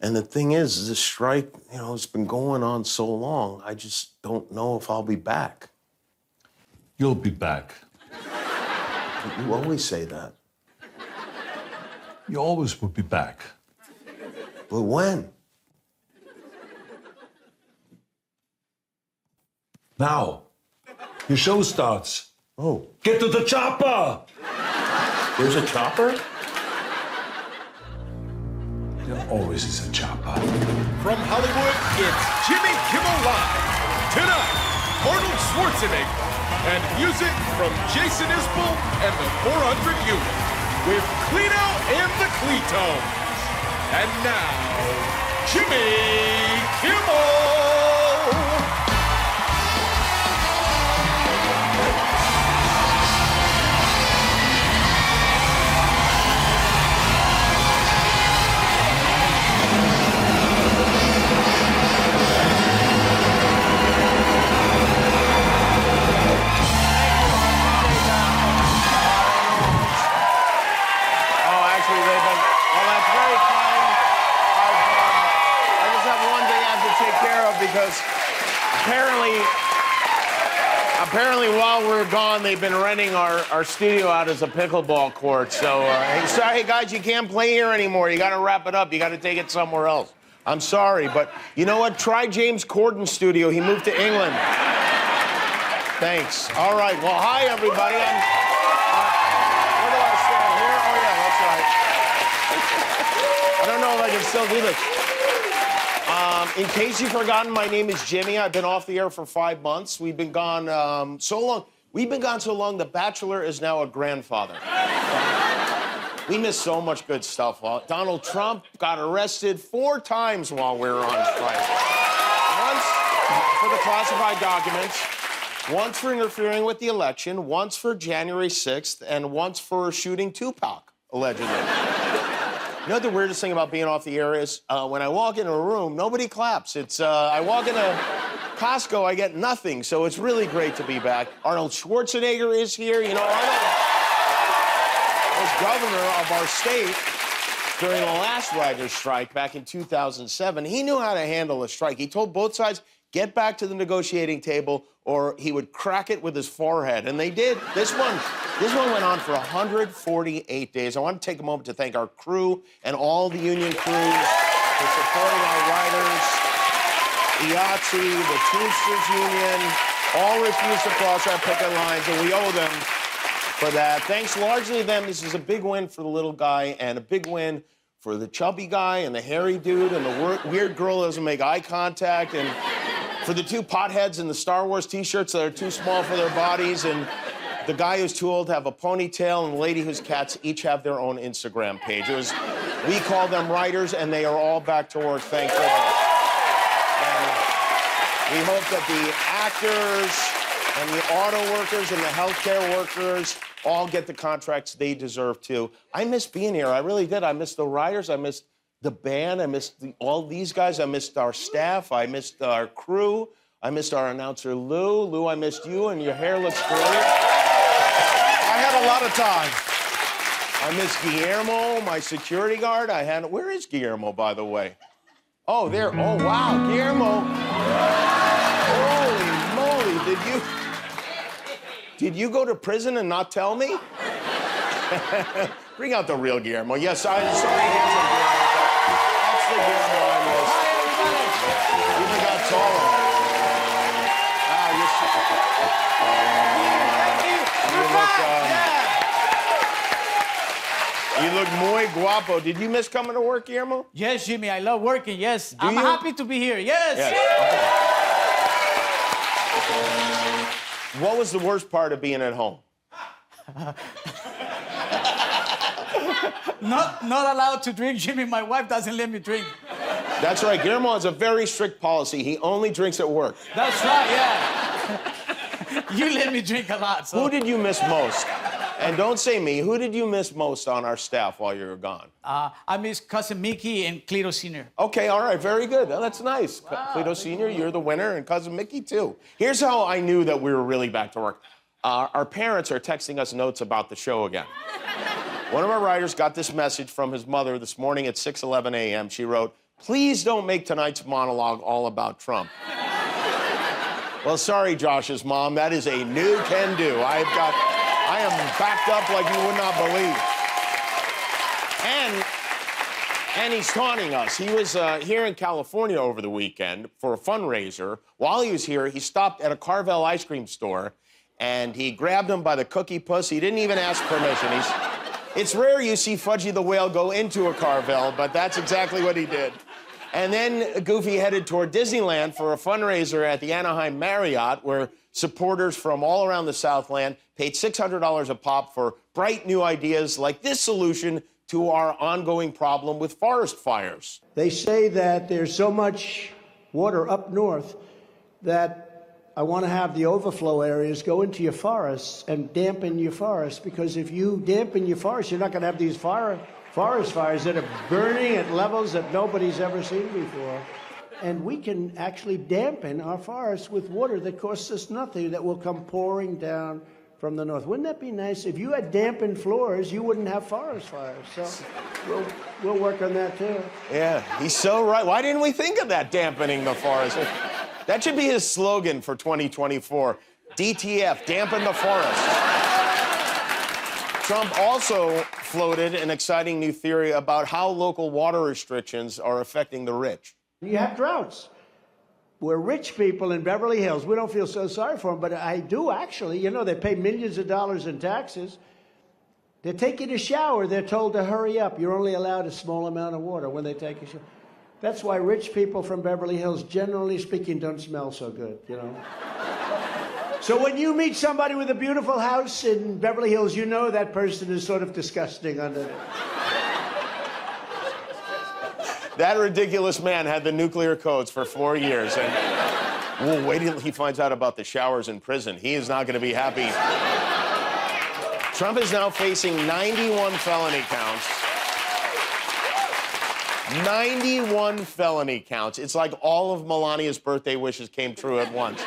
And the thing is, this strike, it's been going on so long, I just don't know if I'll be back. You'll be back. You always say that. You always will be back. But when? Now. Your show starts. Oh. Get to the chopper! There's a chopper? There always is a chopper. From Hollywood, it's Jimmy Kimmel Live. Tonight, Arnold Schwarzenegger. And music from Jason Isbell and the 400 Unit. With Cleano and the Cletones. And now, Jimmy Kimmel! Because apparently while we're gone, they've been renting our studio out as a pickleball court. So, hey, guys, you can't play here anymore. You got to wrap it up. You got to take it somewhere else. I'm sorry, but you know what? Try James Corden's studio. He moved to England. Thanks. All right. Well, hi, everybody. Where do I stand? Here? Oh, yeah, that's right. I don't know if I can still do this. In case you've forgotten, my name is Jimmy. I've been off the air for 5 months. We've been gone so long. We've been gone so long, The Bachelor is now a grandfather. We missed so much good stuff. Donald Trump got arrested 4 times while we were on strike. Once for the classified documents, once for interfering with the election, once for January 6th, and once for shooting Tupac, allegedly. You know what the weirdest thing about being off the air is? When I walk into a room, nobody claps. I walk into Costco, I get nothing. So it's really great to be back. Arnold Schwarzenegger is here. You know, Arnold was governor of our state during the last writers' strike back in 2007. He knew how to handle a strike. He told both sides, get back to the negotiating table, or he would crack it with his forehead. And they did. This one went on for 148 days. I want to take a moment to thank our crew and all the union crews for supporting our writers. IATSE, the Teamsters Union, all refused to cross our picket lines, and we owe them for that. Thanks largely to them. This is a big win for the little guy and a big win for the chubby guy and the hairy dude and the weird girl who doesn't make eye contact, and for the 2 potheads in the Star Wars T-shirts that are too small for their bodies, and the guy who's too old to have a ponytail, and the lady whose cats each have their own Instagram page. We call them writers, and they are all back to work, thank goodness. And we hope that the actors and the auto workers and the healthcare workers all get the contracts they deserve too. I miss being here, I really did. I missed the writers, I missed the band, I missed all these guys, I missed our staff, I missed our crew, I missed our announcer, Lou. Lou, I missed you, and your hair looks great. I had a lot of time. I miss Guillermo, my security guard. Where is Guillermo, by the way? Oh, there. Oh, wow, Guillermo. Holy moly, did you go to prison and not tell me? Bring out the real Guillermo. Yes, I'm sorry, handsome Guillermo, but that's the Guillermo I miss. Hi, everybody. Even got taller. You look muy guapo. Did you miss coming to work, Guillermo? Yes, Jimmy, I love working, yes. I'm you? happy to be here, yes. What was the worst part of being at home? Not allowed to drink, Jimmy. My wife doesn't let me drink. That's right. Guillermo has a very strict policy. He only drinks at work. That's right, yeah. You let me drink a lot, so. Who did you miss most? And don't say me. Who did you miss most on our staff while you were gone? I miss Cousin Mickey and Cleto Sr. Okay, all right, very good. That's nice. Wow, Cleto Sr., you're the winner, and Cousin Mickey, too. Here's how I knew that we were really back to work. Our parents are texting us notes about the show again. One of our writers got this message from his mother this morning at 6:11 a.m. She wrote, Please don't make tonight's monologue all about Trump. Well, sorry, Josh's mom. That is a new can-do. I am backed up like you would not believe. And he's taunting us. He was here in California over the weekend for a fundraiser. While he was here, he stopped at a Carvel ice cream store, and he grabbed him by the cookie puss. He didn't even ask permission. It's rare you see Fudgy the Whale go into a Carvel, but that's exactly what he did. And then Goofy headed toward Disneyland for a fundraiser at the Anaheim Marriott, where supporters from all around the Southland paid $600 a pop for bright new ideas like this solution to our ongoing problem with forest fires. They say that there's so much water up north that I want to have the overflow areas go into your forests and dampen your forests, because if you dampen your forests, you're not going to have these forest fires that are burning at levels that nobody's ever seen before. And we can actually dampen our forests with water that costs us nothing, that will come pouring down from the north. Wouldn't that be nice? If you had dampened floors, you wouldn't have forest fires. So we'll work on that too. Yeah, he's so right. Why didn't we think of that, dampening the forest? That should be his slogan for 2024. DTF, dampen the forest. Trump also floated an exciting new theory about how local water restrictions are affecting the rich. You have droughts. We're rich people in Beverly Hills. We don't feel so sorry for them, but I do actually. You know, they pay millions of dollars in taxes. They're taking a shower. They're told to hurry up. You're only allowed a small amount of water when they take a shower. That's why rich people from Beverly Hills, generally speaking, don't smell so good, you know. So when you meet somebody with a beautiful house in Beverly Hills, you know that person is sort of disgusting under it. That ridiculous man had the nuclear codes for 4 years, and we'll wait till he finds out about the showers in prison. He is not going to be happy. Trump is now facing 91 felony counts. 91 felony counts. It's like all of Melania's birthday wishes came true at once.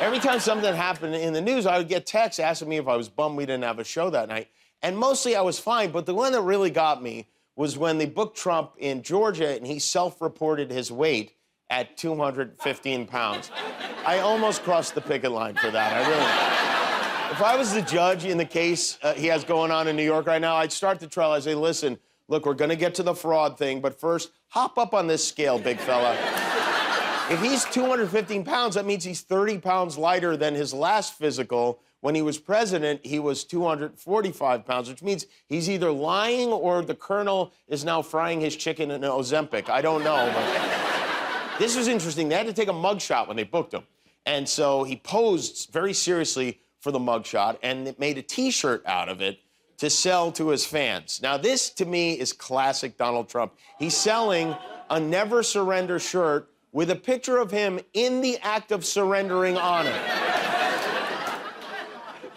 Every time something happened in the news, I would get texts asking me if I was bummed we didn't have a show that night. And mostly I was fine, but the one that really got me was when they booked Trump in Georgia and he self-reported his weight at 215 pounds. I almost crossed the picket line for that, I really. If I was the judge in the case he has going on in New York right now, I'd start the trial. I'd say, listen, look, we're gonna get to the fraud thing, but first, hop up on this scale, big fella. If he's 215 pounds, that means he's 30 pounds lighter than his last physical. When he was president, he was 245 pounds, which means he's either lying or the colonel is now frying his chicken in Ozempic. I don't know. But this was interesting. They had to take a mugshot when they booked him. And so he posed very seriously for the mugshot and made a T-shirt out of it to sell to his fans. Now, this, to me, is classic Donald Trump. He's selling a Never Surrender shirt with a picture of him in the act of surrendering on it.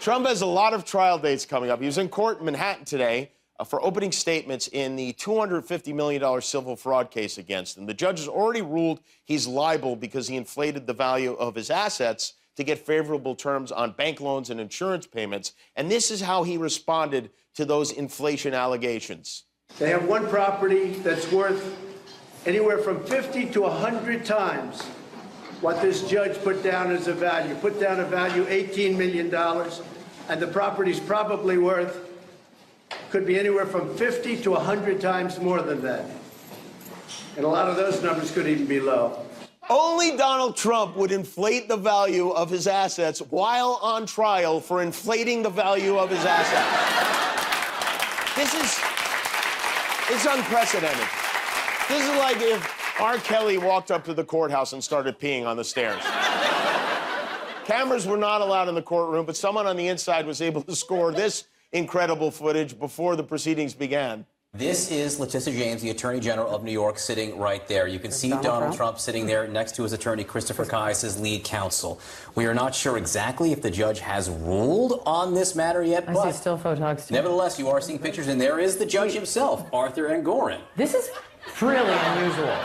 Trump has a lot of trial dates coming up. He was in court in Manhattan today for opening statements in the $250 million civil fraud case against him. The judge has already ruled he's liable because he inflated the value of his assets to get favorable terms on bank loans and insurance payments. And this is how he responded to those inflation allegations. They have one property that's worth anywhere from 50 to 100 times what this judge put down as a value. Put down a value $18 million, and the property's probably worth, could be anywhere from 50 to 100 times more than that. And a lot of those numbers could even be low. Only Donald Trump would inflate the value of his assets while on trial for inflating the value of his assets. It's unprecedented. This is like if R. Kelly walked up to the courthouse and started peeing on the stairs. Cameras were not allowed in the courtroom, but someone on the inside was able to score this incredible footage before the proceedings began. This is Letitia James, the Attorney General of New York, sitting right there. You can see Donald Trump sitting there next to his attorney, Christopher Kise, his lead counsel. We are not sure exactly if the judge has ruled on this matter yet, but I see still photogs too. Nevertheless, you are seeing pictures, and there is the judge himself, Arthur Engoron. This is really unusual.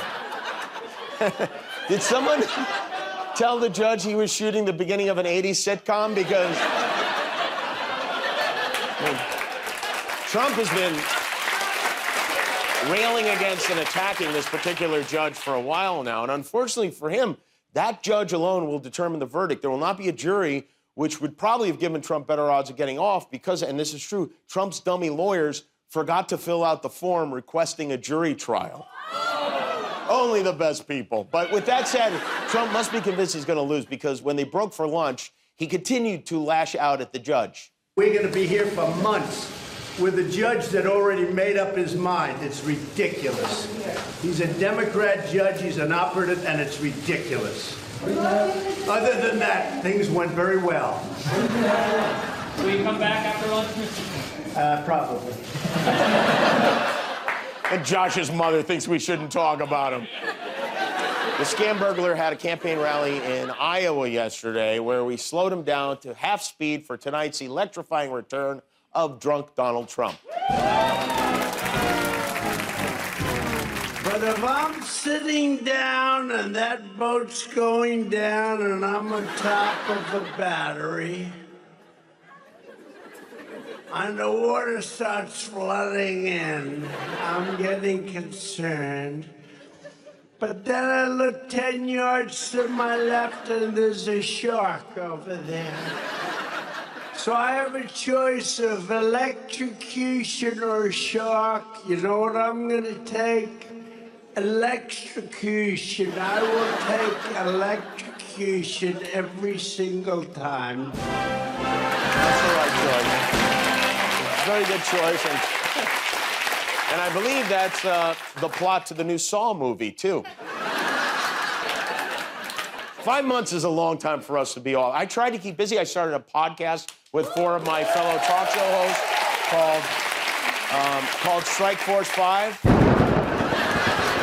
Did someone tell the judge he was shooting the beginning of an 80s sitcom? Because Trump has been... railing against and attacking this particular judge for a while now. And unfortunately for him, that judge alone will determine the verdict. There will not be a jury, which would probably have given Trump better odds of getting off because, and this is true, Trump's dummy lawyers forgot to fill out the form requesting a jury trial. Only the best people. But with that said, Trump must be convinced he's going to lose because when they broke for lunch, he continued to lash out at the judge. We're going to be here for months with a judge that already made up his mind. It's ridiculous. He's a Democrat judge, he's an operative, and it's ridiculous. Other than that, things went very well. Will you come back after lunch, Mr. Probably. And Josh's mother thinks we shouldn't talk about him. The scam burglar had a campaign rally in Iowa yesterday where we slowed him down to half speed for tonight's electrifying return of drunk Donald Trump. But if I'm sitting down and that boat's going down and I'm on top of the battery, and the water starts flooding in, I'm getting concerned. But then I look 10 yards to my left and there's a shark over there. So I have a choice of electrocution or a shark. You know what I'm gonna take? Electrocution. I will take electrocution every single time. That's the right choice. Very good choice. And I believe that's the plot to the new Saw movie, too. 5 months is a long time for us to be off. I tried to keep busy. I started a podcast with 4 of my fellow talk show hosts called Strike Force 5.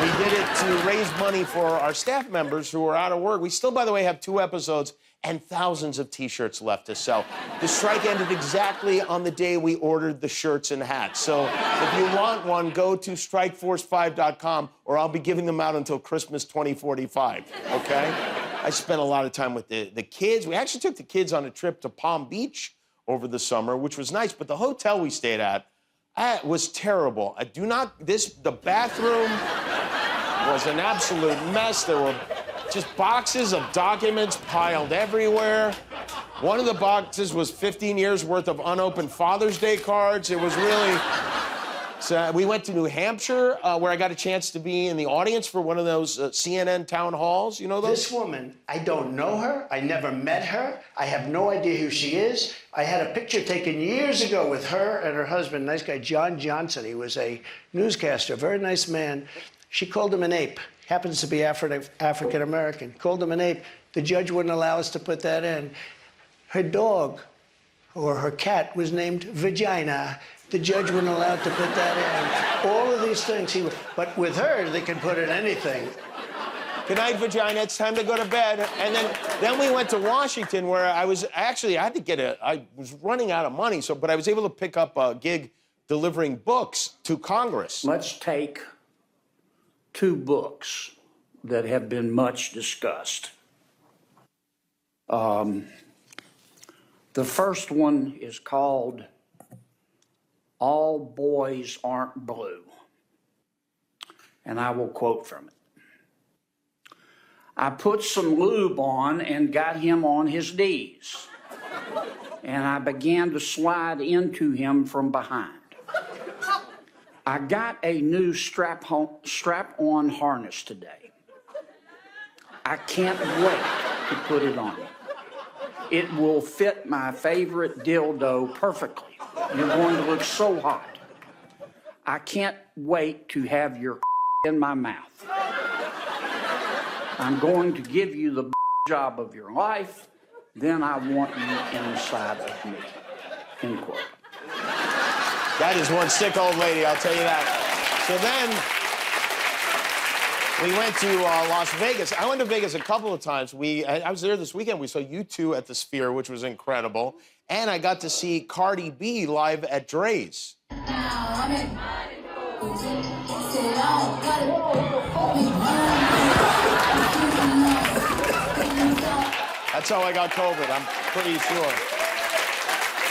We did it to raise money for our staff members who are out of work. We still, by the way, have 2 episodes and thousands of T-shirts left to sell. The strike ended exactly on the day we ordered the shirts and hats. So if you want one, go to strikeforce5.com, or I'll be giving them out until Christmas 2045, okay? I spent a lot of time with the kids. We actually took the kids on a trip to Palm Beach over the summer, which was nice, but the hotel we stayed at was terrible. The bathroom was an absolute mess. There were just boxes of documents piled everywhere. One of the boxes was 15 years worth of unopened Father's Day cards. It was really... So we went to New Hampshire, where I got a chance to be in the audience for one of those CNN town halls. You know those? This woman, I don't know her. I never met her. I have no idea who she is. I had a picture taken years ago with her and her husband, nice guy, John Johnson. He was a newscaster, very nice man. She called him an ape. Happens to be African American. Called him an ape. The judge wouldn't allow us to put that in. Her dog, or her cat, was named Vagina. The judge wouldn't allow to put that in. All of these things but with her, they can put in anything. Good night, Vagina. It's time to go to bed. And then we went to Washington, where I was I was running out of money, but I was able to pick up a gig delivering books to Congress. Let's take 2 books that have been much discussed. The first one is called All Boys Aren't Blue, and I will quote from it. I put some lube on and got him on his knees, and I began to slide into him from behind. I got a new strap-on harness today. I can't wait to put it on. It will fit my favorite dildo perfectly. You're going to look so hot. I can't wait to have your in my mouth. I'm going to give you the job of your life. Then I want you inside of me. End quote. That is one sick old lady, I'll tell you that. So then we went to Las Vegas. I went to Vegas a couple of times. I was there this weekend. We saw U2 at the Sphere, which was incredible. And I got to see Cardi B live at Dre's. That's how I got COVID, I'm pretty sure.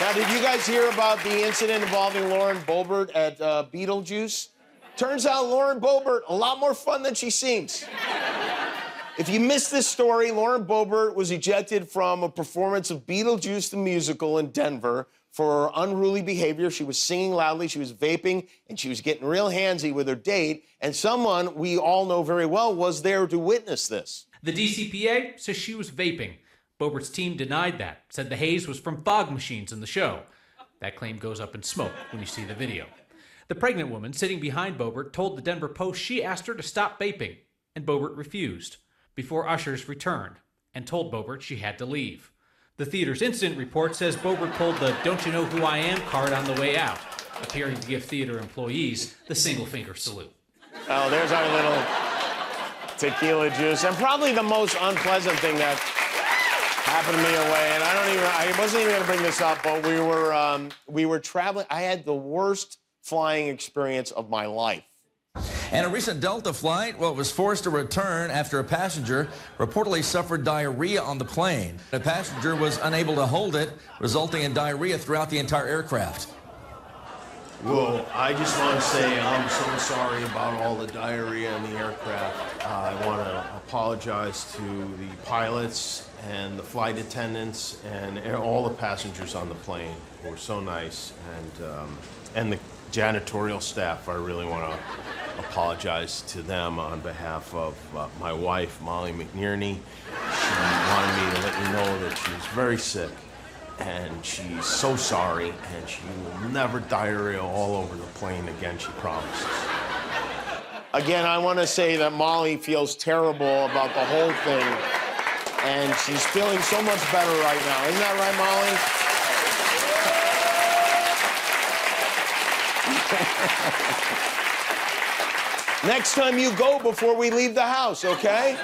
Now, did you guys hear about the incident involving Lauren Boebert at Beetlejuice? Turns out Lauren Boebert, a lot more fun than she seems. If you missed this story, Lauren Boebert was ejected from a performance of Beetlejuice the Musical in Denver for unruly behavior. She was singing loudly, she was vaping, and she was getting real handsy with her date. And someone we all know very well was there to witness this. The DCPA says she was vaping. Boebert's team denied that, said the haze was from fog machines in the show. That claim goes up in smoke when you see the video. The pregnant woman sitting behind Boebert told the Denver Post she asked her to stop vaping, and Boebert refused, before ushers returned and told Boebert she had to leave. The theater's incident report says Boebert pulled the "Don't you know who I am" card on the way out, appearing to give theater employees the single-finger salute. Oh, there's our little tequila juice. And probably the most unpleasant thing that happened to me away, and I wasn't even gonna bring this up, but we were traveling. I had the worst flying experience of my life. And a recent Delta flight, was forced to return after a passenger reportedly suffered diarrhea on the plane. The passenger was unable to hold it, resulting in diarrhea throughout the entire aircraft. Well, I just want to say I'm so sorry about all the diarrhea in the aircraft. I want to apologize to the pilots and the flight attendants and all the passengers on the plane who were so nice, and the janitorial staff. I really want to apologize to them on behalf of my wife, Molly McNierney. She wanted me to let you know that she was very sick, and she's so sorry, and she will never diarrhea all over the plane again, she promises. Again, I want to say that Molly feels terrible about the whole thing, and she's feeling so much better right now. Isn't that right, Molly? Next time you go before we leave the house, okay?